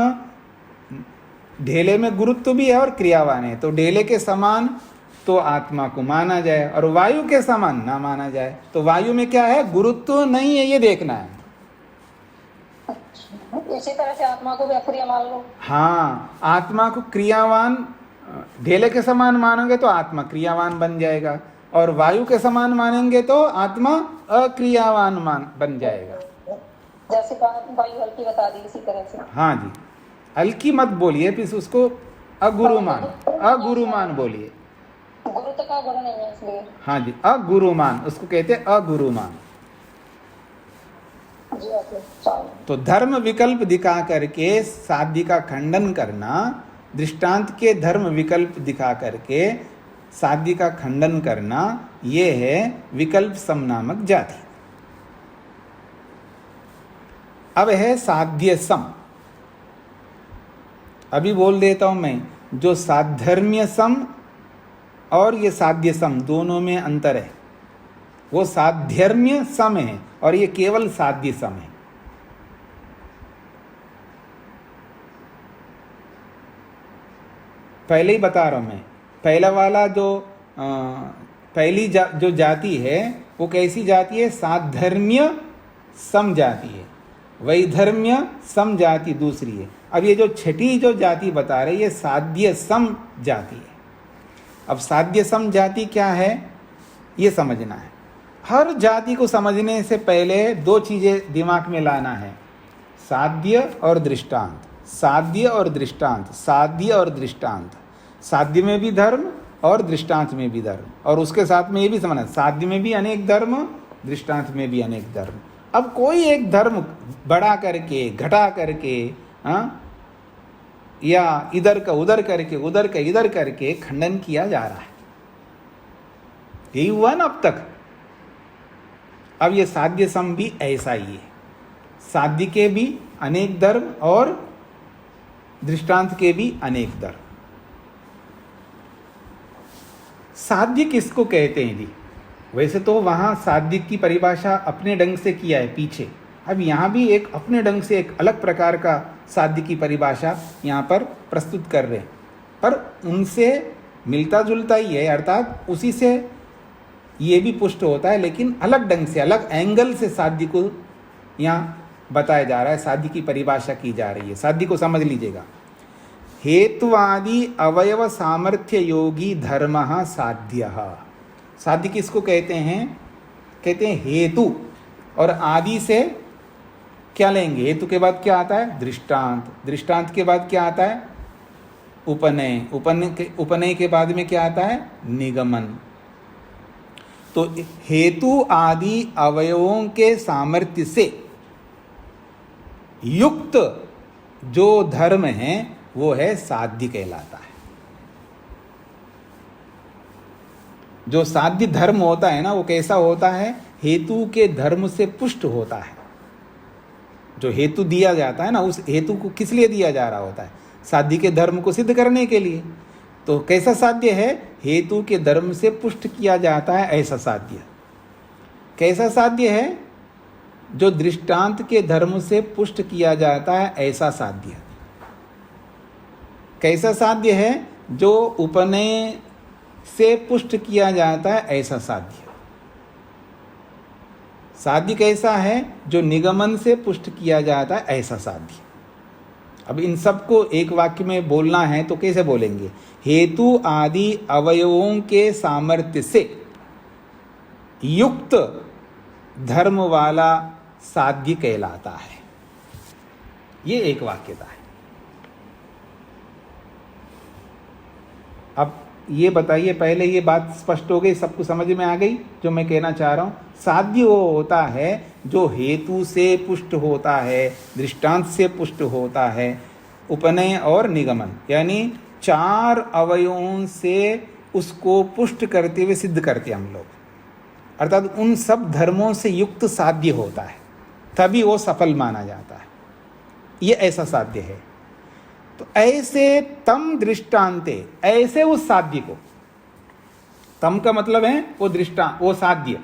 ढेले में गुरुत्व भी है और क्रियावान है, तो ढेले के समान तो आत्मा को माना जाए और वायु के समान ना माना जाए। तो वायु में क्या है? गुरुत्व नहीं है, ये देखना है। इसी तरह से आत्मा को भी अक्रिय मान लो। हाँ, आत्मा को क्रियावान, ढेले के समान मानोगे तो आत्मा क्रियावान बन जाएगा, और वायु के समान मानेंगे तो आत्मा अक्रियावान बन जाएगा। जैसे वायु हल्की बता दी, इसी तरह से। हाँ जी, हल्की मत बोलिए, फिर उसको अगुरुमान बोलिए। गुरु तो का गुरु नहीं है इसलिए। हाँ जी, अगुरुमान, उसको कहते हैं अगुरुमान। तो धर्म विकल्प दिखा करके साध्य का खंडन करना, दृष्टांत के धर्म विकल्प दिखा करके साध्य का खंडन करना, ये है विकल्प सम नामक जाति। अब है साध्य सम। अभी बोल देता हूं मैं, जो साधर्म्य सम और ये साध्य सम दोनों में अंतर है। वो साधर्म्य सम है और ये केवल साध्य सम है। पहले ही बता रहा हूं मैं, पहला वाला जो पहली जो जाति है वो कैसी जाति है? साधर्म्य सम जाति है। वैधर्म्य सम जाति दूसरी है। अब ये जो छठी जो जाति बता रहे, ये साध्य सम जाति है। अब साध्य सम जाति क्या है ये समझना है। हर जाति को समझने से पहले दो चीजें दिमाग में लाना है, साध्य और दृष्टांत। साध्य और दृष्टांत, साध्य और दृष्टांत। साध्य में भी धर्म और दृष्टांत में भी धर्म, और उसके साथ में ये भी समझना, साध्य में भी अनेक धर्म, दृष्टांत में भी अनेक धर्म। अब कोई एक धर्म बढ़ा करके घटा करके या इधर का उधर करके उधर का इधर करके खंडन किया जा रहा है। यही हुआ ना अब तक। अब ये साध्य सम भी ऐसा ही है। साध्य के भी अनेक धर्म और दृष्टांत के भी अनेक धर्म। साध्य किसको कहते हैं जी? वैसे तो वहां साध्य की परिभाषा अपने ढंग से किया है पीछे, अब यहाँ भी एक अपने ढंग से एक अलग प्रकार का साध्य की परिभाषा यहाँ पर प्रस्तुत कर रहे हैं, पर उनसे मिलता जुलता ही है, अर्थात उसी से ये भी पुष्ट होता है, लेकिन अलग ढंग से, अलग एंगल से साध्य को यहाँ बताया जा रहा है, साध्य की परिभाषा की जा रही है। साध्य को समझ लीजिएगा। हेतुवादि अवयव सामर्थ्य योगी धर्मः साध्यः। साध्य किसको कहते हैं? कहते हैं हेतु, और आदि से क्या लेंगे? हेतु के बाद क्या आता है? दृष्टांत। दृष्टांत के बाद क्या आता है? उपनय। उपनय के बाद में क्या आता है? निगमन। तो हेतु आदि अवयवों के सामर्थ्य से युक्त जो धर्म है वो है साध्य कहलाता है। जो साध्य धर्म होता है ना, वो कैसा होता है? हेतु के धर्म से पुष्ट होता है। जो हेतु दिया जाता है ना, उस हेतु को किस लिए दिया जा रहा होता है? साध्य के धर्म को सिद्ध करने के लिए। तो कैसा साध्य है? हेतु के धर्म से पुष्ट किया जाता है, ऐसा साध्य। कैसा साध्य है? जो दृष्टांत के धर्म से पुष्ट किया जाता है, ऐसा साध्य। कैसा साध्य है? जो उपनय से पुष्ट किया जाता है, ऐसा साध्य। साध्य कैसा है? जो निगमन से पुष्ट किया जाता है, ऐसा साध्य। अब इन सबको एक वाक्य में बोलना है तो कैसे बोलेंगे? हेतु आदि अवयवों के सामर्थ्य से युक्त धर्म वाला साध्य कहलाता है। ये एक वाक्यता है। अब ये बताइए, पहले ये बात स्पष्ट हो गई, सबको समझ में आ गई जो मैं कहना चाह रहा हूं? साध्य वो होता है जो हेतु से पुष्ट होता है, दृष्टांत से पुष्ट होता है, उपनय और निगमन, यानी चार अवयवों से उसको पुष्ट करते हुए सिद्ध करते हम लोग, अर्थात उन सब धर्मों से युक्त साध्य होता है, तभी वो सफल माना जाता है। ये ऐसा साध्य है। तो ऐसे तम दृष्टांते, ऐसे उस साध्य को, तम का मतलब है वो दृष्टांत, वो साध्य,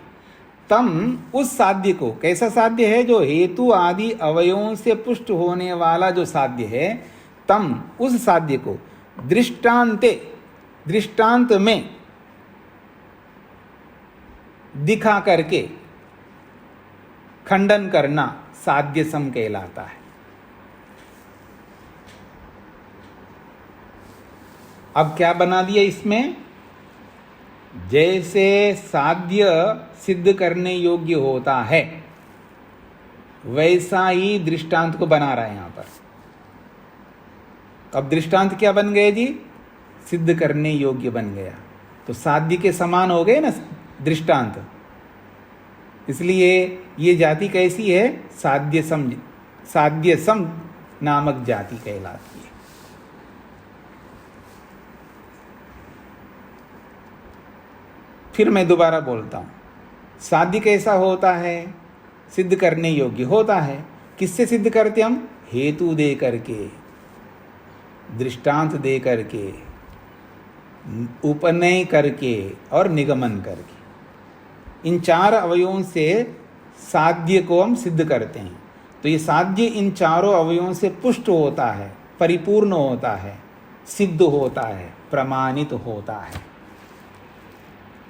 तम उस साध्य को, कैसा साध्य है? जो हेतु आदि अवयवों से पुष्ट होने वाला जो साध्य है, तम उस साध्य को दृष्टांते, दृष्टांत में दिखा करके खंडन करना साध्य सम कहलाता है। अब क्या बना दिया इसमें? जैसे साध्य सिद्ध करने योग्य होता है, वैसा ही दृष्टांत को बना रहा है यहां पर। अब दृष्टांत क्या बन गए जी? सिद्ध करने योग्य बन गया। तो साध्य के समान हो गए ना दृष्टांत। इसलिए ये जाति कैसी है? साध्य सम नामक जाति कहलाती है। फिर मैं दोबारा बोलता हूं, साध्य कैसा होता है? सिद्ध करने योग्य होता है। किससे सिद्ध करते हम? हेतु दे करके, दृष्टांत दे करके, उपनय करके और निगमन करके। इन चार अवयवों से साध्य को हम सिद्ध करते हैं। तो ये साध्य इन चारों अवयवों से पुष्ट होता है, परिपूर्ण होता है, सिद्ध होता है, प्रमाणित होता है।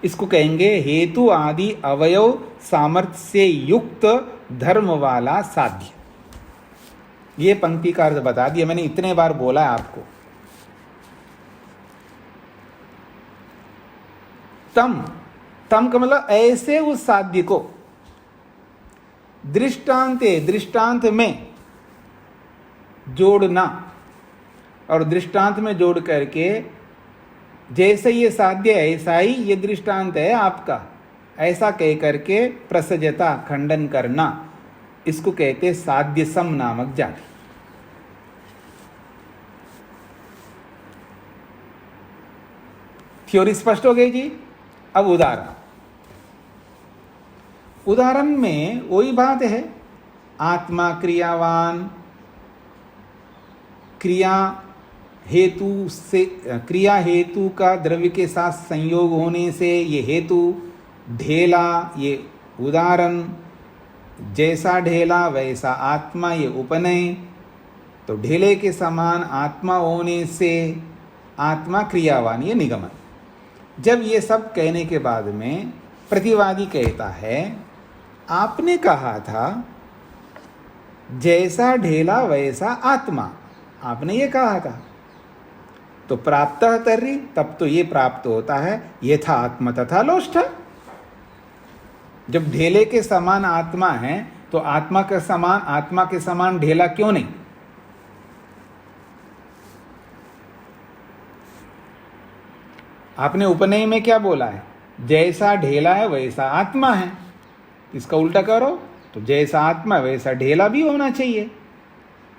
इसको कहेंगे हेतु आदि अवयव सामर्थ्य से युक्त धर्म वाला साध्य। ये पंक्ति का अर्थ बता दिया मैंने, इतने बार बोला है आपको। तम का मतलब ऐसे उस साध्य को दृष्टांत में जोड़ना, और दृष्टांत में जोड़ करके जैसे ये साध्य है ऐसा ही ये दृष्टांत है आपका, ऐसा कह करके प्रसजता, खंडन करना, इसको कहते साध्य सम नामक जाति। थ्योरी स्पष्ट हो गई जी। अब उदाहरण में वही बात है, आत्मा क्रियावान, क्रिया हेतु का द्रव्य के साथ संयोग होने से ये हेतु, ढेला ये उदाहरण, जैसा ढेला वैसा आत्मा, ये उपनय। तो ढेले के समान आत्मा होने से आत्मा क्रियावान, ये निगमन। जब ये सब कहने के बाद में प्रतिवादी कहता है आपने कहा था जैसा ढेला वैसा आत्मा, आपने ये कहा था, तो प्राप्त तर्हि, तब तो ये प्राप्त होता है यथा आत्मा तथा लोष्ठ। जब ढेले के समान आत्मा है तो आत्मा के समान ढेला क्यों नहीं? आपने उपनय में क्या बोला है? जैसा ढेला है वैसा आत्मा है। इसका उल्टा करो तो जैसा आत्मा वैसा ढेला भी होना चाहिए।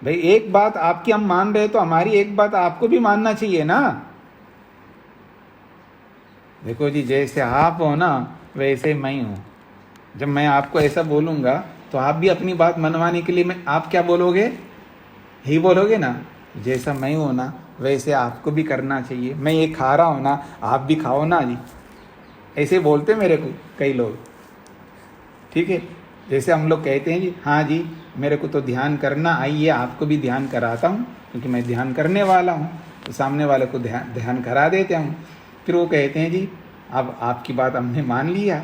भाई एक बात आपकी हम मान रहे तो हमारी एक बात आपको भी मानना चाहिए ना। देखो जी, जैसे आप हो ना वैसे मैं हूं। जब मैं आपको ऐसा बोलूंगा तो आप भी अपनी बात मनवाने के लिए आप क्या बोलोगे? ही बोलोगे ना, जैसा मैं हूं ना वैसे आपको भी करना चाहिए। मैं ये खा रहा हूं ना, आप भी खाओ ना जी। ऐसे बोलते मेरे को कई लोग, ठीक है। जैसे हम लोग कहते हैं जी, हाँ जी मेरे को तो ध्यान करना, आइए आपको भी ध्यान कराता हूँ क्योंकि मैं ध्यान करने वाला हूँ। तो सामने वाले को ध्यान करा देते हूँ। फिर वो कहते हैं जी अब आपकी बात हमने मान लिया,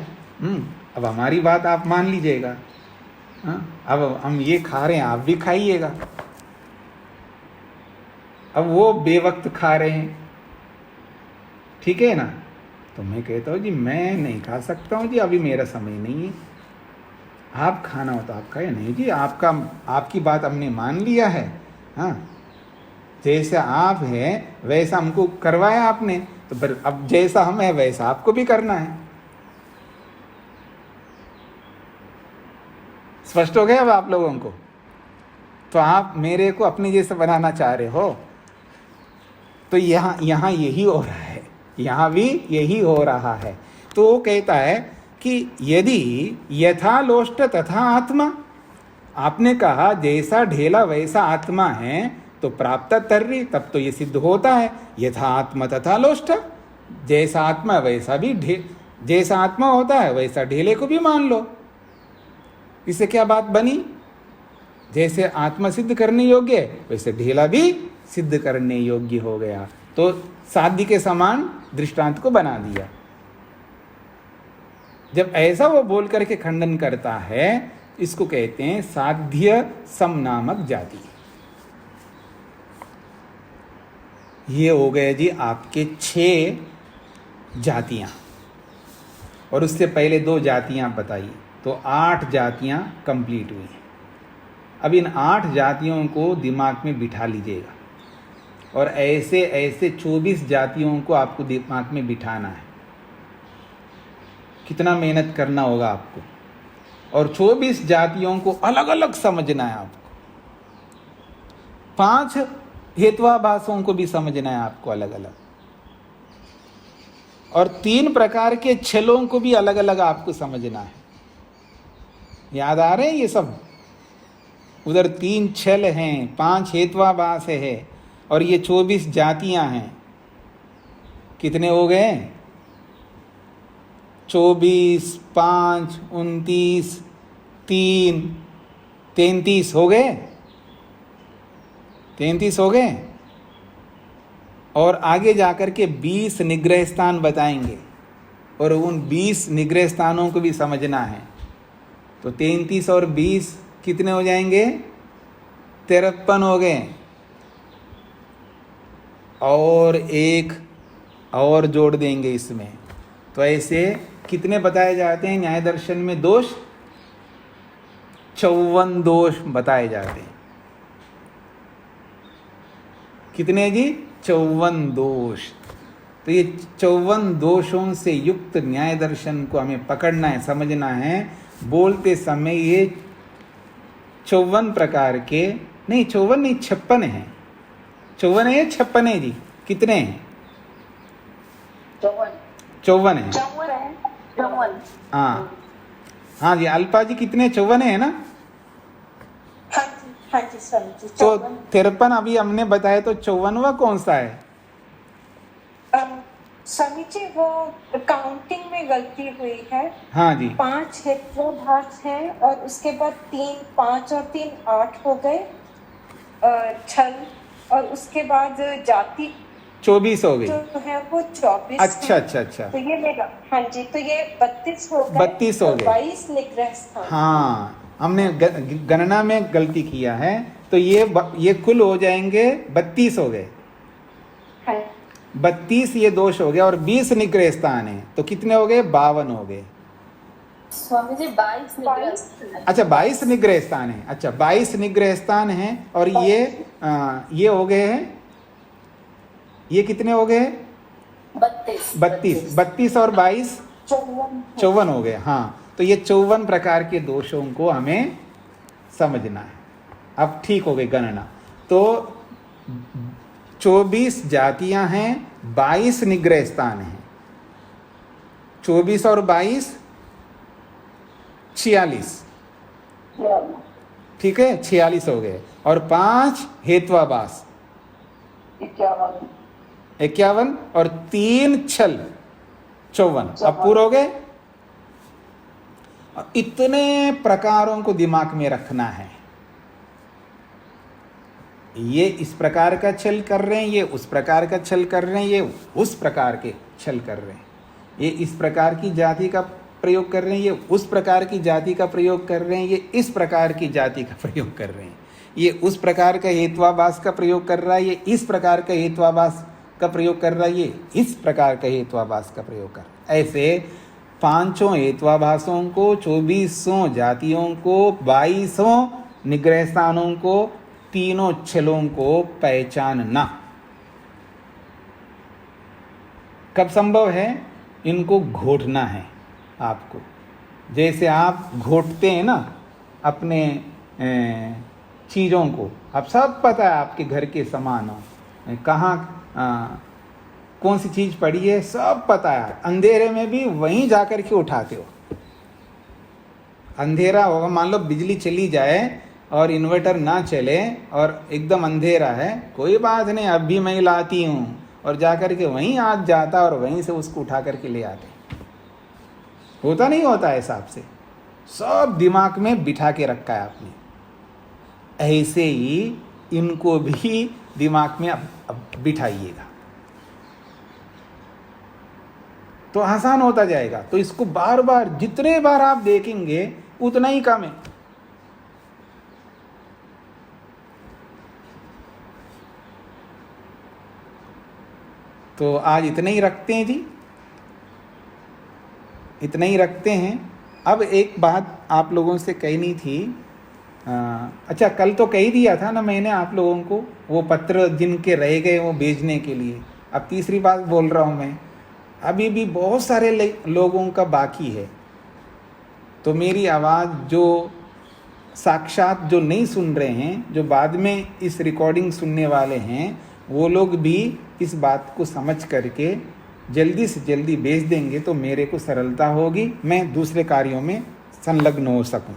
अब हमारी बात आप मान लीजिएगा। अब हम ये खा रहे हैं, आप भी खाइएगा। अब वो बेवक्त खा रहे हैं, ठीक है ना। तो मैं कहता हूँ जी मैं नहीं खा सकता हूँ जी, अभी मेरा समय नहीं है। आप खाना हो तो आप खाए। नहीं जी, आपकी बात हमने मान लिया है। हाँ, जैसे आप हैं वैसा हमको करवाया आपने, तो फिर अब जैसा हम है वैसा आपको भी करना है। स्पष्ट हो गया अब आप लोगों को? तो आप मेरे को अपने जैसे बनाना चाह रहे हो। तो यहाँ यही हो रहा है, यहाँ भी यही हो रहा है। तो वो कहता है कि यदि यथा लोष्ट तथा आत्मा, आपने कहा जैसा ढेला वैसा आत्मा है तो प्राप्त तर्हि, तब तो ये सिद्ध होता है यथा आत्मा तथा लोष्ट। जैसा आत्मा वैसा भी जैसा आत्मा होता है वैसा ढेले को भी मान लो। इससे क्या बात बनी? जैसे आत्मा सिद्ध करने योग्य है वैसे ढेला भी सिद्ध करने योग्य हो गया। तो साध्य के समान दृष्टांत को बना दिया। जब ऐसा वो बोल करके खंडन करता है, इसको कहते हैं साध्य सम नामक जाति। ये हो गए जी आपके 6 जातियां, और उससे पहले 2 जातियां बताई, तो 8 जातियां कंप्लीट हुई। अब इन 8 जातियों को दिमाग में बिठा लीजिएगा, और ऐसे ऐसे 24 जातियों को आपको दिमाग में बिठाना है। कितना मेहनत करना होगा आपको, और 24 जातियों को अलग अलग समझना है आपको। 5 हेत्वाभासों को भी समझना है आपको अलग अलग, और 3 प्रकार के छलों को भी अलग अलग आपको समझना है। याद आ रहे हैं ये सब? उधर 3 छल हैं, 5 हेत्वाभास है, और ये 24 जातियां हैं। कितने हो गए? 24, 5, 29, 3, 33 हो गए। 33 हो गए, और आगे जाकर के 20 निग्रह स्थान बताएंगे, और उन 20 निग्रह स्थानों को भी समझना है। तो 33 और 20 कितने हो जाएंगे? 53 हो गए। और एक और जोड़ देंगे इसमें, तो ऐसे कितने बताए जाते हैं न्याय दर्शन में दोष? 54 दोष बताए जाते हैं। कितने जी? 54 दोष। तो ये 54 दोषों से युक्त न्याय दर्शन को हमें पकड़ना है, समझना है। बोलते समय ये 54 प्रकार के, नहीं 54 नहीं 56 हैं। 54 है या 56 है जी? कितने हैं? 54 है। हाँ हाँ जी, अल्पा जी कितने? 54 है ना? हाँ जी स्वामी जी। तो 53 अभी हमने बताया, तो 54वां कौन सा है? स्वामी जी वो काउंटिंग में गलती हुई है। हाँ जी, 5 हेत्वाभास है और उसके बाद 3 5 और 3 8 हो गए छल, और उसके बाद जाति 24 हो गई। जो है वो 24 अच्छा है। अच्छा अच्छा, तो ये मेरा, हाँ जी, तो ये 32 हो गए। 32 हो और गए। 22 निग्रह स्थान। हाँ, हमने गणना में गलती किया है, तो ये कुल हो जाएंगे 32 हो गए। हाँ 32 ये दोष हो गया और 20 निग्रह स्थान है, तो कितने हो गए? 52 हो गए। स्वामी जी 22 निग्रह स्थान है। अच्छा 22 निग्रह स्थान है। अच्छा 22 निग्रह स्थान है और ये हो गए हैं, ये कितने हो गए? 32 और 22 54 हो गए। हाँ, तो ये 54 प्रकार के दोषों को हमें समझना है। अब ठीक हो गई गणना। तो 24 जातियां हैं, 22 निग्रह स्थान हैं। 24 और 22 46, ठीक है, 46 हो गए। और 5 हेत्वाभास 51 और 3 छल 54, अब पूरे हो गए। और इतने प्रकारों को दिमाग में रखना है। ये इस प्रकार का छल कर रहे हैं, ये उस प्रकार का छल कर रहे हैं, ये उस प्रकार के छल कर रहे हैं, ये इस प्रकार की जाति का प्रयोग कर रहे हैं, ये उस प्रकार की जाति का प्रयोग कर रहे हैं, ये इस प्रकार की जाति का प्रयोग कर रहे हैं, ये उस प्रकार का हेत्वाभास का प्रयोग कर रहा है, ये इस प्रकार का हेत्वाभास का प्रयोग कर रहा है, ये इस प्रकार का हेत्वाभास का प्रयोग कर रहा है। ऐसे 5 हेत्वाभासों को, 24 जातियों को, 22 निग्रह स्थानों को, 3 छलों को पहचानना कब संभव है? इनको घोटना है आपको। जैसे आप घोटते हैं ना अपने चीज़ों को, अब सब पता है आपके घर के सामानों कहाँ कौन सी चीज़ पड़ी है, सब पता है। अंधेरे में भी वहीं जाकर के उठाते हो। अंधेरा होगा, मान लो बिजली चली जाए और इन्वर्टर ना चले और एकदम अंधेरा है, कोई बात नहीं, अब भी मैं लाती हूँ, और जाकर के वहीं आज जाता और वहीं से उसको उठा करके ले आते। होता नहीं होता ऐसा आपसे? सब दिमाग में बिठा के रखा है आपने। ऐसे ही इनको भी दिमाग में अब बिठाइएगा तो आसान होता जाएगा। तो इसको बार बार, जितने बार आप देखेंगे उतना ही कम है। तो आज इतने ही रखते हैं जी, इतना ही रखते हैं। अब एक बात आप लोगों से कहनी थी। अच्छा, कल तो कह दिया था ना मैंने आप लोगों को, वो पत्र जिनके रह गए वो भेजने के लिए। अब तीसरी बात बोल रहा हूँ मैं, अभी भी बहुत सारे लोगों का बाकी है। तो मेरी आवाज़ जो साक्षात जो नहीं सुन रहे हैं, जो बाद में इस रिकॉर्डिंग सुनने वाले हैं, वो लोग भी इस बात को समझ करके जल्दी से जल्दी भेज देंगे तो मेरे को सरलता होगी, मैं दूसरे कार्यों में संलग्न हो सकूं।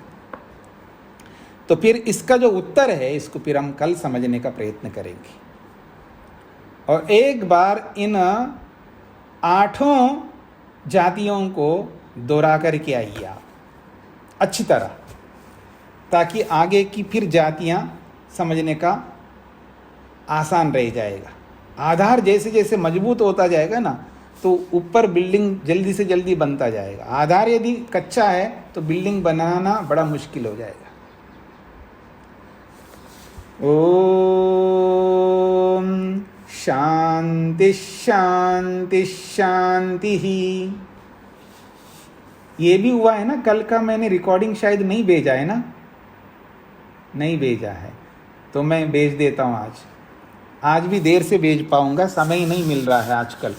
तो फिर इसका जो उत्तर है, इसको फिर हम कल समझने का प्रयत्न करेंगे। और एक बार इन 8 जातियों को दोहरा करके आइए आप अच्छी तरह, ताकि आगे की फिर जातियां समझने का आसान रह जाएगा। आधार जैसे जैसे मजबूत होता जाएगा ना, तो ऊपर बिल्डिंग जल्दी से जल्दी बनता जाएगा। आधार यदि कच्चा है तो बिल्डिंग बनाना बड़ा मुश्किल हो जाएगा। ओम शांति शांति शांति ही। ये भी हुआ है ना, कल का मैंने रिकॉर्डिंग शायद नहीं भेजा है ना, नहीं भेजा है तो मैं भेज देता हूँ आज भी देर से भेज पाऊंगा, समय नहीं मिल रहा है आजकल।